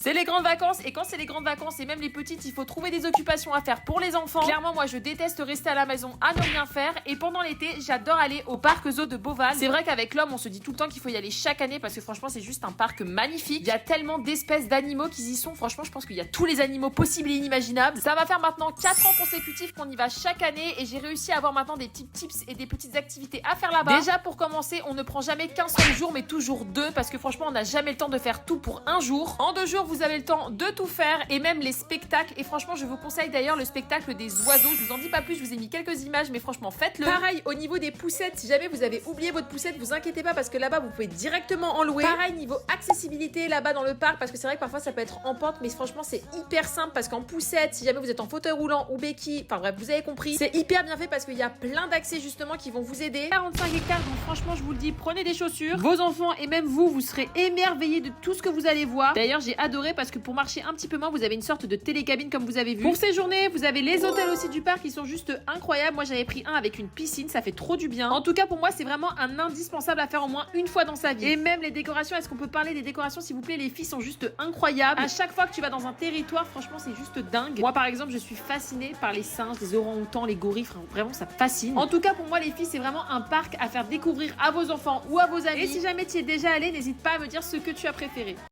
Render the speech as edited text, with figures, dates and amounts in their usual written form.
C'est les grandes vacances et quand c'est les grandes vacances et même les petites, il faut trouver des occupations à faire pour les enfants. Clairement, moi je déteste rester à la maison à ne rien faire et pendant l'été, j'adore aller au parc zoo de Beauval. C'est vrai qu'avec l'homme, on se dit tout le temps qu'il faut y aller chaque année parce que franchement, c'est juste un parc magnifique. Il y a tellement d'espèces d'animaux qui y sont. Franchement, je pense qu'il y a tous les animaux possibles et inimaginables. Ça va faire maintenant 4 ans consécutifs qu'on y va chaque année et j'ai réussi à avoir maintenant des petits tips et des petites activités à faire là-bas. Déjà pour commencer, on ne prend jamais qu'un seul jour mais toujours deux parce que franchement, on n'a jamais le temps de faire tout pour un jour. En 2 jours, vous avez le temps de tout faire et même les spectacles. Et franchement, je vous conseille d'ailleurs le spectacle des oiseaux. Je vous en dis pas plus, je vous ai mis quelques images, mais franchement, faites-le. Pareil, au niveau des poussettes, si jamais vous avez oublié votre poussette, vous inquiétez pas parce que là-bas, vous pouvez directement en louer. Pareil, niveau accessibilité là-bas dans le parc, parce que c'est vrai que parfois ça peut être en pente, mais franchement, c'est hyper simple parce qu'en poussette, si jamais vous êtes en fauteuil roulant ou béquille, enfin bref, vous avez compris, c'est hyper bien fait parce qu'il y a plein d'accès justement qui vont vous aider. 45 hectares, donc franchement, je vous le dis, prenez des chaussures. Vos enfants et même vous, vous serez émerveillés de tout ce que vous allez voir. D'ailleurs, j'ai adoré parce que pour marcher un petit peu moins, vous avez une sorte de télécabine comme vous avez vu. Pour ces journées, vous avez les hôtels aussi du parc qui sont juste incroyables. Moi, j'avais pris un avec une piscine, ça fait trop du bien. En tout cas, pour moi, c'est vraiment un indispensable à faire au moins une fois dans sa vie. Et même les décorations, est-ce qu'on peut parler des décorations s'il vous plaît? Les filles sont juste incroyables. À chaque fois que tu vas dans un territoire, franchement, c'est juste dingue. Moi, par exemple, je suis fascinée par les singes, les orang-outans, les gorilles. Vraiment, ça me fascine. En tout cas, pour moi, les filles, c'est vraiment un parc à faire découvrir à vos enfants ou à vos amis. Et si jamais tu y es déjà allé, n'hésite pas à me dire ce que tu as préféré.